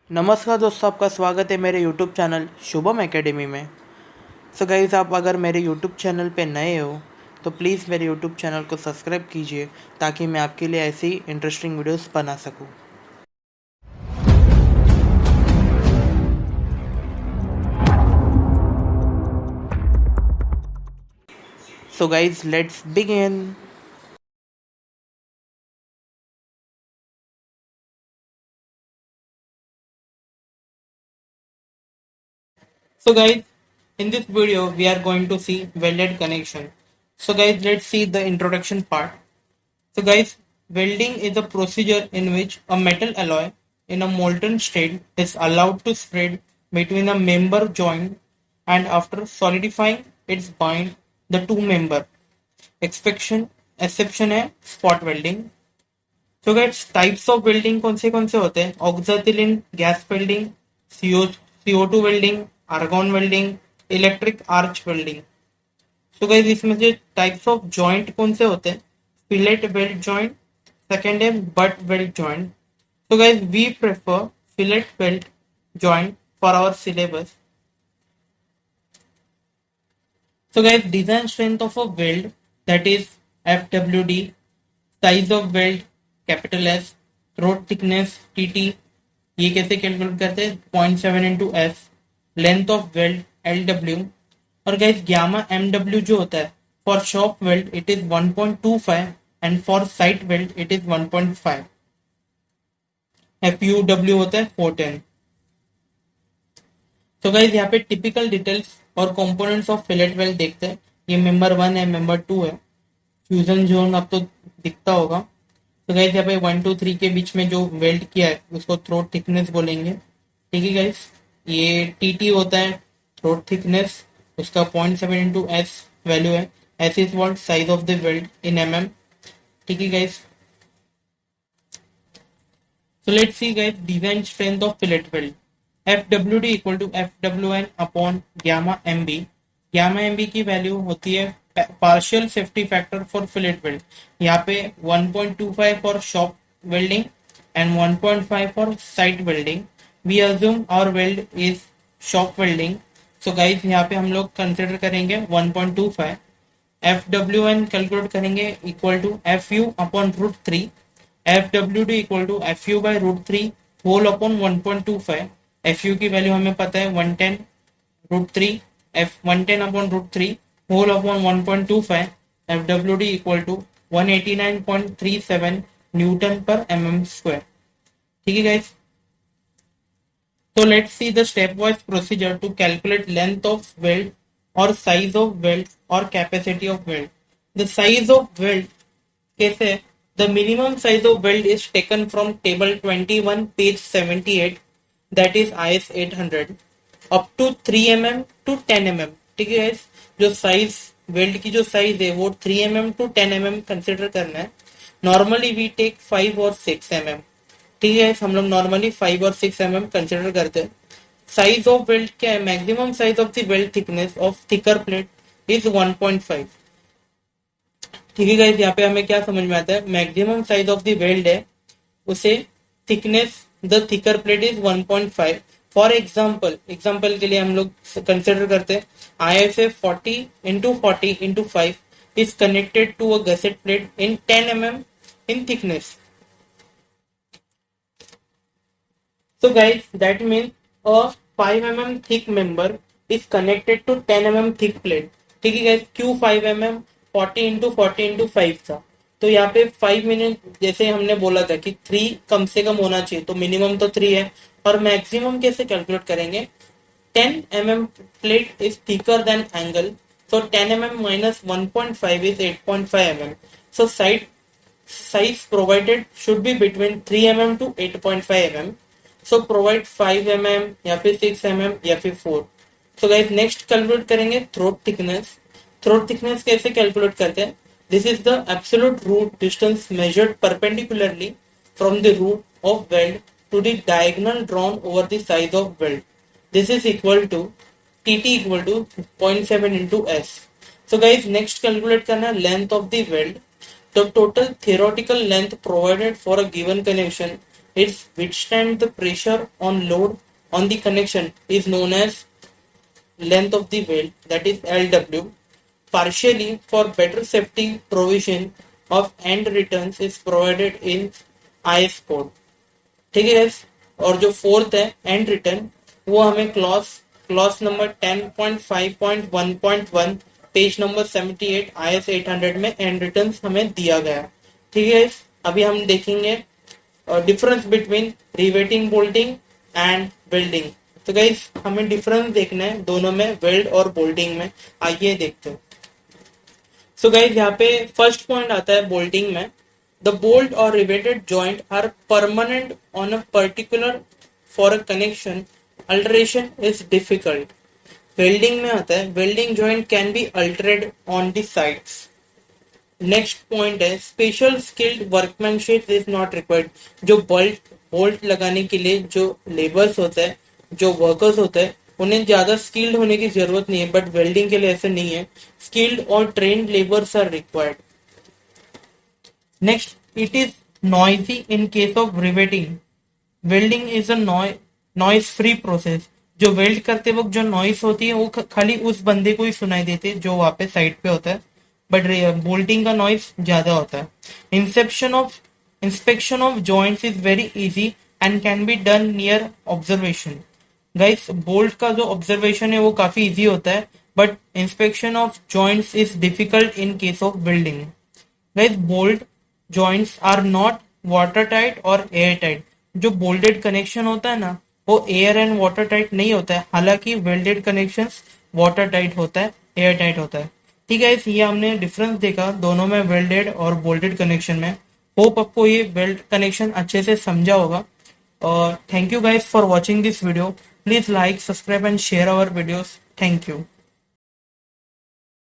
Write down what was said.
नमस्कार दोस्तों, आपका स्वागत है मेरे यूट्यूब चैनल शुभम एकेडमी में। सो गाइस, आप अगर मेरे यूट्यूब चैनल पे नए हो तो प्लीज़ मेरे यूट्यूब चैनल को सब्सक्राइब कीजिए ताकि मैं आपके लिए ऐसी इंटरेस्टिंग वीडियोस बना सकूं। So guys, let's begin. So guys, in this video we are going to see welded connection. So guys, let's see the introduction part. So guys, welding is a procedure in which a metal alloy in a molten state is allowed to spread between a member joint, and after solidifying its bind the two member. Exception है spot welding. So guys, types of welding कौन से होते हैं? Oxyacetylene gas welding, CO2 welding, argon welding, electric arc welding. So guys, इसमें से types of joint कौन से होते हैं? फिलेट वेल्ड जॉइंट, सेकेंड है butt weld joint. So guys, we prefer fillet weld joint for our syllabus. So guys, design strength of a weld, that is FWD, size of weld capital S, throat thickness TT, ये कैसे calculate करते हैं? 0.7 into S. Length of weld LW. और guys, gamma MW जो होता है for shop weld it is 1.25 and for site weld it is 1.5. FUW होता है 410. तो गाइज, यहाँ पे टिपिकल डिटेल्स और कंपोनेंट्स ऑफ फिलेट वेल्ड देखते हैं. ये मेंबर 1 है, मेंबर 2 है. फ्यूजन जोन आपको दिखता होगा. तो गाइज, यहाँ पे 1 2 3 के बीच में जो वेल्ड किया है उसको थ्रोट थिकनेस बोलेंगे. ठीक है गाइज, ये TT होता है थ्रोट थिकनेस, उसका 0.7 इंटू एस वैल्यू है. S is what size of the weld in mm. ठीक है guys, so let's see guys, design strength of fillet weld. FWD equal to FWN upon gamma MB. gamma MB की value होती है partial safety factor for fillet weld. यहाँ पे 1.25 for shop welding and 1.5 for site welding. We assume our weld is shop welding. So guys, यहाँ पे हम लोग consider करेंगे 1.25. FWN कैलकुलेट करेंगे equal to FU upon √3. FWD equal to FU by √3 whole upon 1.25. FU की value हमें पता है 110 √3, F110 upon √3 whole upon 1.25. FWD equal to 189.37 Newton पर mm². ठीक है guys, so let's see the stepwise procedure to calculate length of weld or size of weld or capacity of weld. The size of weld कैसे? The minimum size of weld is taken from table 21 page 78, that is IS 800, up to 3 mm to 10 mm. ठीक है guys, जो size weld की जो size है वो 3 mm to 10 mm consider करना है. नॉर्मली वी टेक 5 और 6 mm. ठीक है, हम लोग नॉर्मली 5 और 6 mm कंसिडर करते हैं. साइज ऑफ वेल्ड क्या है? Maximum size of the weld thickness of thicker plate is 1.5. ठीक है गाइस, यहाँ पे हमें क्या समझ में आता है? Maximum size of the weld है, उसे thickness the thicker plate is 1.5. For example के लिए हम लोग कंसिडर करते हैं ISA 40x40x5 is connected to a gusset plate in 10 mm in thickness. So guys, that means a 5 mm thick member is connected to 10 mm thick plate. ठीक है guys, क्यों 5 mm? 40x40x5 था. तो यहाँ पे 5 मिनट, जैसे हमने बोला था कि 3 कम से कम होना चाहिए, तो मिनिमम तो 3 है. और मैक्सिमम कैसे कैलकुलेट करेंगे? 10 mm plate is thicker than angle, so 10 mm minus 1.5 is 8.5 mm. So size provided should be between 3 mm to 8.5 mm. So provide 5 mm या फिर 6 mm या फिर 4. So guys, next कैलकुलेट करेंगे थ्रोट थिकनेस. थ्रोट थिकनेस कैसे calculate करते हैं? This is the absolute root distance measured perpendicularly from the root of weld to the diagonal drawn over the size of weld. This is equal to TT equal to 0.7 into S. So guys, next calculate करना length of the weld. The total theoretical length provided for a given connection it withstand the pressure on load on the connection is known as length of the weld, that is LW. Partially for better safety, provision of end returns is provided in IS code. ठीक है guys? और जो fourth है and return, वो हमें clause number 10.5.1.1 page number 78 IS 800 में and return हमें दिया गया। ठीक है, अभी हम देखेंगे difference between riveting bolting and welding. तो गाइस हमें डिफरेंस देखना है दोनों में, वेल्ड और बोल्टिंग में। आइए देखते हैं। सो गाइस यहाँ पे फर्स्ट पॉइंट आता है बोल्टिंग में, द बोल्ट और riveted joint are permanent on a particular for a connection, alteration is difficult. Welding में आता है welding joint can be altered on the sides. Next point है special skilled workmanship is not required. जो bolt लगाने के लिए जो labours होते हैं, जो वर्कर्स होते हैं, उन्हें ज्यादा स्किल्ड होने की जरूरत नहीं है, बट वेल्डिंग के लिए ऐसे नहीं है, स्किल्ड और trained labours are required. Next, it is noisy in case of riveting. Welding is a noise free process. जो वेल्ड करते वक्त जो नॉइस होती है वो खाली उस बंदे को ही सुनाई देती है जो वहां पे साइड पे होता है, बट बोल्टिंग का नॉइस ज्यादा होता है। Inspection of joints is very easy and can be done near observation. Guys bolt का जो ऑब्जर्वेशन है वो काफी इजी होता है, but inspection of joints is difficult in case of building. Guys bolt joints are not water tight और air tight. जो bolted connection होता है ना, वो एयर एंड वाटर टाइट नहीं होता है, हालांकि वेल्डेड कनेक्शंस वाटर टाइट होता है, एयर टाइट होता है। ठीक है, ये हमने डिफरेंस देखा दोनों में, वेल्डेड और बोल्टेड कनेक्शन में। होप आपको ये वेल्ड कनेक्शन अच्छे से समझा होगा। और thank you guys for watching this video. Please like, subscribe and share our videos. Thank you.